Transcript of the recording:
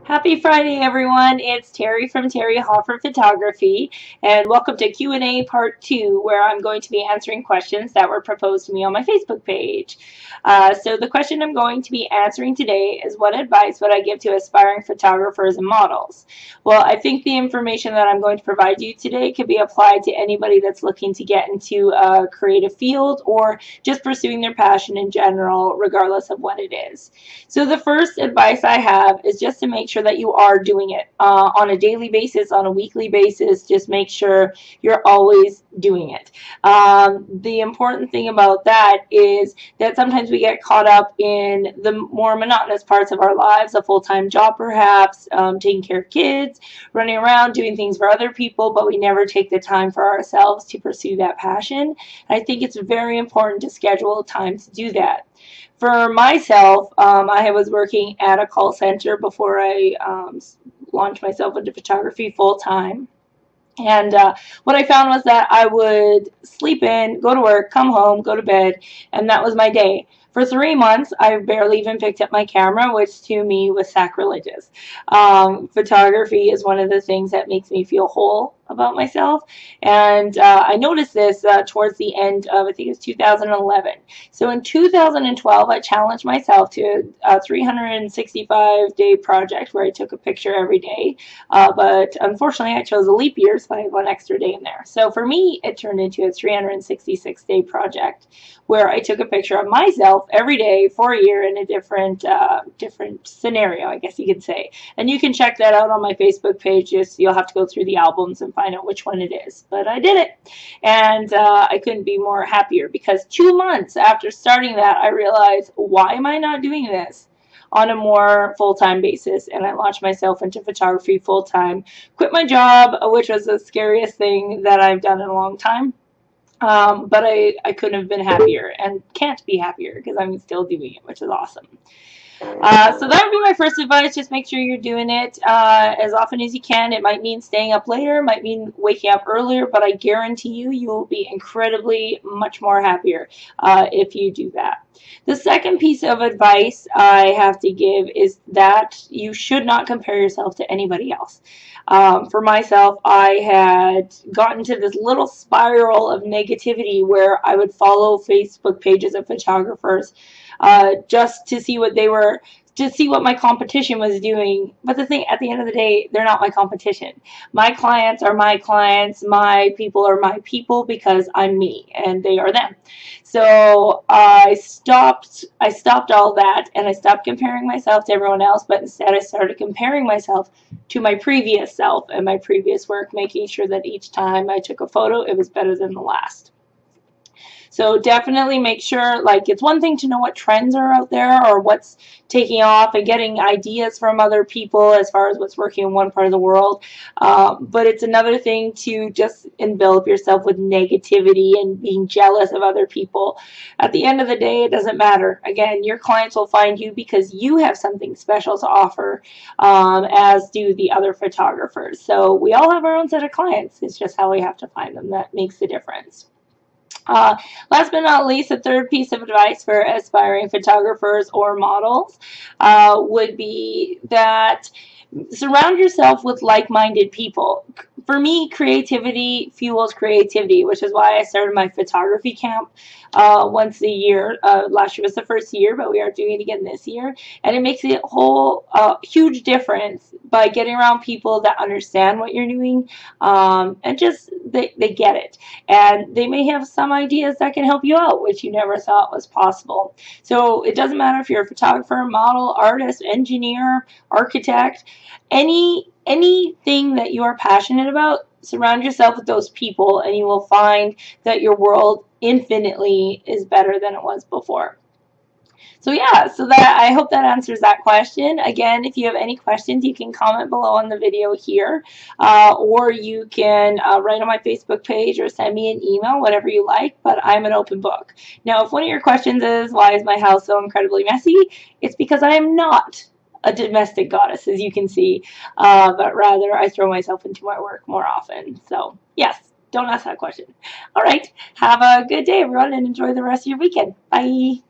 Happy Friday, everyone. It's Teri from Teri Hofford Photography, and welcome to Q&A Part 2, where I'm going to be answering questions that were proposed to me on my Facebook page. So the question I'm going to be answering today is, what advice would I give to aspiring photographers and models? Well, I think the information that I'm going to provide you today could be applied to anybody that's looking to get into a creative field or just pursuing their passion in general, regardless of what it is. So the first advice I have is just to make sure that you are doing it on a daily basis, on a weekly basis. Just make sure you're always doing it. The important thing about that is that sometimes we get caught up in the more monotonous parts of our lives, a full-time job perhaps, taking care of kids, running around, doing things for other people, but we never take the time for ourselves to pursue that passion. And I think it's very important to schedule time to do that. For myself, I was working at a call center before I launched myself into photography full-time. And what I found was that I would sleep in, go to work, come home, go to bed, and that was my day. For 3 months, I barely even picked up my camera, which to me was sacrilegious. Photography is one of the things that makes me feel whole about myself, and I noticed this towards the end of, I think it was 2011. So in 2012, I challenged myself to a 365-day project where I took a picture every day, but unfortunately I chose a leap year, so I have one extra day in there. So for me, it turned into a 366-day project where I took a picture of myself every day for a year in a different scenario, I guess you could say. And you can check that out on my Facebook page. Just you'll have to go through the albums and find out which one it is. But I did it, and I couldn't be more happier, because 2 months after starting that, I realized, why am I not doing this on a more full-time basis? And I launched myself into photography full-time, quit my job, which was the scariest thing that I've done in a long time. But I couldn't have been happier, and can't be happier because I'm still doing it, which is awesome. So that would be my first advice. Just make sure you're doing it as often as you can. It might mean staying up later, might mean waking up earlier, but I guarantee you will be incredibly much more happier if you do that. The second piece of advice I have to give is that you should not compare yourself to anybody else. For myself, I had gotten to this little spiral of negativity where I would follow Facebook pages of photographers just to see what they were, to see what my competition was doing. But the thing, at the end of the day, they're not my competition. My clients are my clients. My people are my people, because I'm me and they are them. So I stopped all that, and I stopped comparing myself to everyone else, but instead I started comparing myself to my previous self and my previous work, making sure that each time I took a photo, it was better than the last. So definitely make sure, like, it's one thing to know what trends are out there or what's taking off and getting ideas from other people as far as what's working in one part of the world. But it's another thing to just envelop yourself with negativity and being jealous of other people. At the end of the day, it doesn't matter. Again, your clients will find you because you have something special to offer, as do the other photographers. So we all have our own set of clients. It's just how we have to find them that makes the difference. Last but not least, the third piece of advice for aspiring photographers or models would be that surround yourself with like-minded people. For me, creativity fuels creativity, which is why I started my photography camp once a year. Last year was the first year, but we are doing it again this year. And it makes a whole huge difference by getting around people that understand what you're doing, and just they get it. And they may have some ideas that can help you out, which you never thought was possible. So it doesn't matter if you're a photographer, model, artist, engineer, architect, anything that you are passionate about, surround yourself with those people, and you will find that your world infinitely is better than it was before. So yeah, so that, I hope that answers that question. Again, if you have any questions, you can comment below on the video here, or you can write on my Facebook page or send me an email, whatever you like, but I'm an open book. Now, if one of your questions is, why is my house so incredibly messy? It's because I am not a domestic goddess, as you can see, but rather I throw myself into my work more often. So yes, don't ask that question. All right, have a good day, everyone, and enjoy the rest of your weekend. Bye.